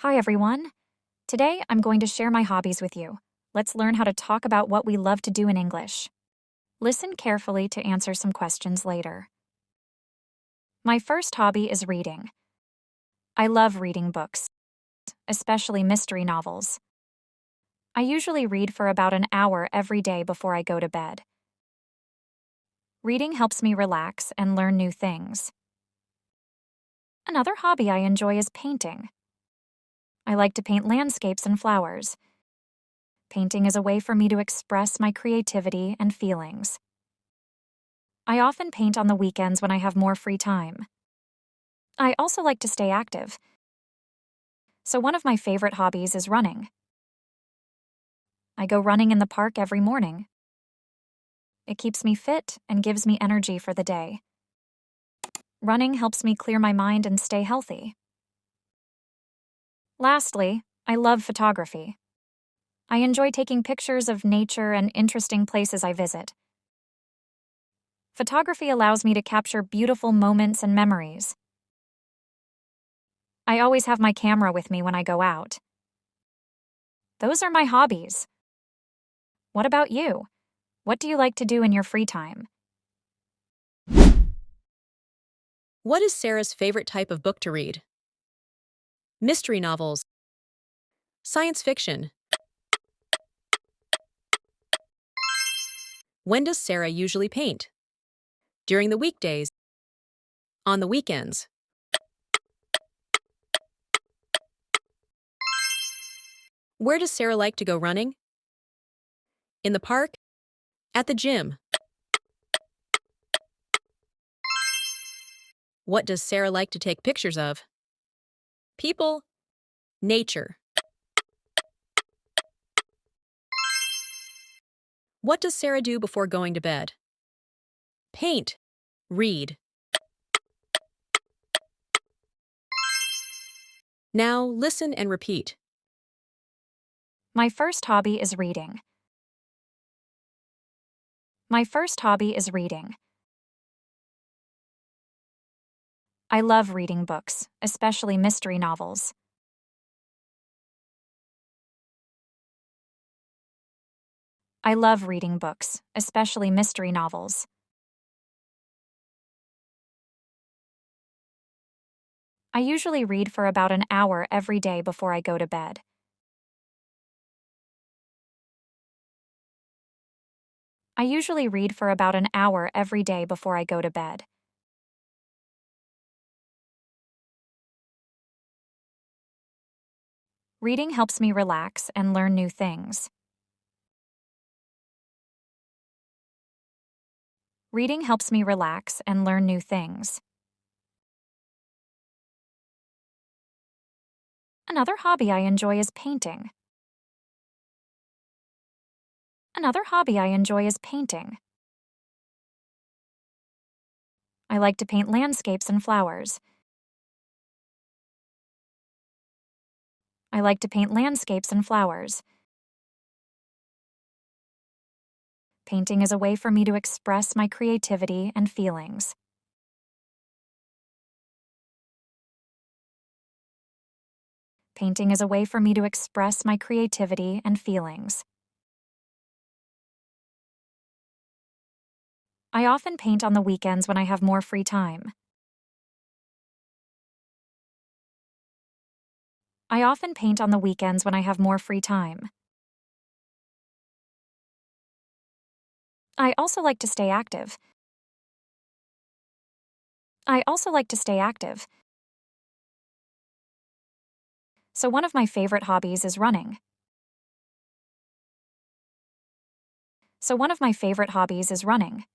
Hi, everyone. Today, I'm going to share my hobbies with you. Let's learn how to talk about what we love to do in English. Listen carefully to answer some questions later. My first hobby is reading. I love reading books, especially mystery novels. I usually read for about an hour every day before I go to bed. Reading helps me relax and learn new things. Another hobby I enjoy is painting. I like to paint landscapes and flowers. Painting is a way for me to express my creativity and feelings. I often paint on the weekends when I have more free time. I also like to stay active. So one of my favorite hobbies is running. I go running in the park every morning. It keeps me fit and gives me energy for the day. Running helps me clear my mind and stay healthy. Lastly, I love photography. I enjoy taking pictures of nature and interesting places I visit. Photography allows me to capture beautiful moments and memories. I always have my camera with me when I go out. Those are my hobbies. What about you? What do you like to do in your free time? What is Sarah's favorite type of book to read? Mystery novels, science fiction. When does Sarah usually paint? During the weekdays, on the weekends. Where does Sarah like to go running? In the park? At the gym? What does Sarah like to take pictures of? People, nature. What does Sarah do before going to bed? Paint, read. Now listen and repeat. My first hobby is reading. My first hobby is reading. I love reading books, especially mystery novels. I love reading books, especially mystery novels. I usually read for about an hour every day before I go to bed. I usually read for about an hour every day before I go to bed. Reading helps me relax and learn new things. Reading helps me relax and learn new things. Another hobby I enjoy is painting. Another hobby I enjoy is painting. I like to paint landscapes and flowers. I like to paint landscapes and flowers. Painting is a way for me to express my creativity and feelings. Painting is a way for me to express my creativity and feelings. I often paint on the weekends when I have more free time. I often paint on the weekends when I have more free time. I also like to stay active. I also like to stay active. So one of my favorite hobbies is running. So one of my favorite hobbies is running.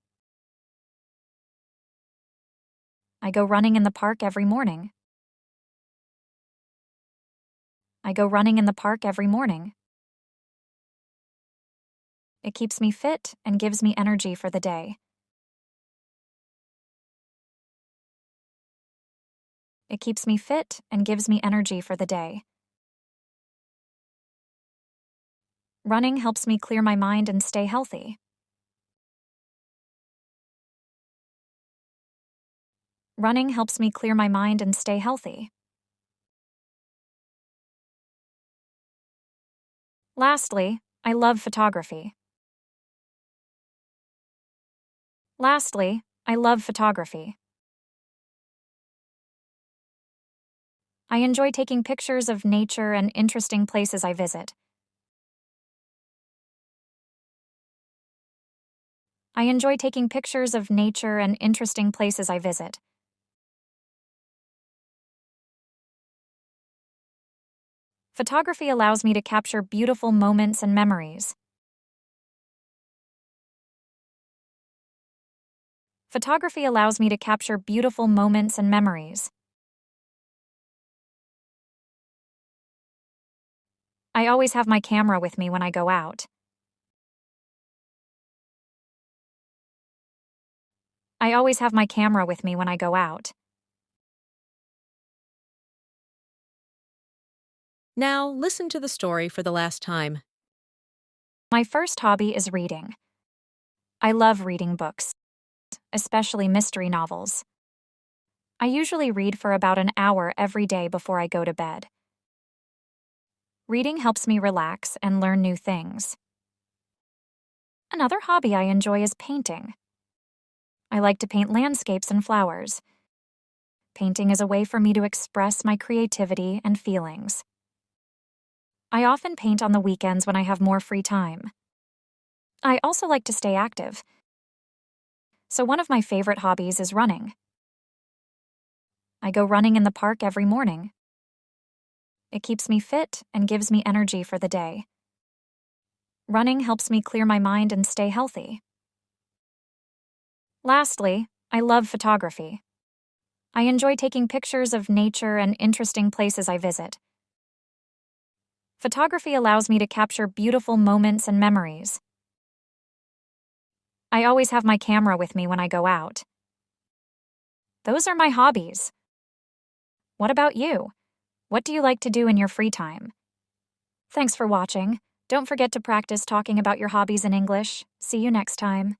I go running in the park every morning. I go running in the park every morning. It keeps me fit and gives me energy for the day. It keeps me fit and gives me energy for the day. Running helps me clear my mind and stay healthy. Running helps me clear my mind and stay healthy. Lastly, I love photography. Lastly, I love photography. I enjoy taking pictures of nature and interesting places I visit. I enjoy taking pictures of nature and interesting places I visit. Photography allows me to capture beautiful moments and memories. Photography allows me to capture beautiful moments and memories. I always have my camera with me when I go out. I always have my camera with me when I go out. Now, listen to the story for the last time. My first hobby is reading. I love reading books, especially mystery novels. I usually read for about an hour every day before I go to bed. Reading helps me relax and learn new things. Another hobby I enjoy is painting. I like to paint landscapes and flowers. Painting is a way for me to express my creativity and feelings. I often paint on the weekends when I have more free time. I also like to stay active. So one of my favorite hobbies is running. I go running in the park every morning. It keeps me fit and gives me energy for the day. Running helps me clear my mind and stay healthy. Lastly, I love photography. I enjoy taking pictures of nature and interesting places I visit. Photography allows me to capture beautiful moments and memories. I always have my camera with me when I go out. Those are my hobbies. What about you? What do you like to do in your free time? Thanks for watching. Don't forget to practice talking about your hobbies in English. See you next time.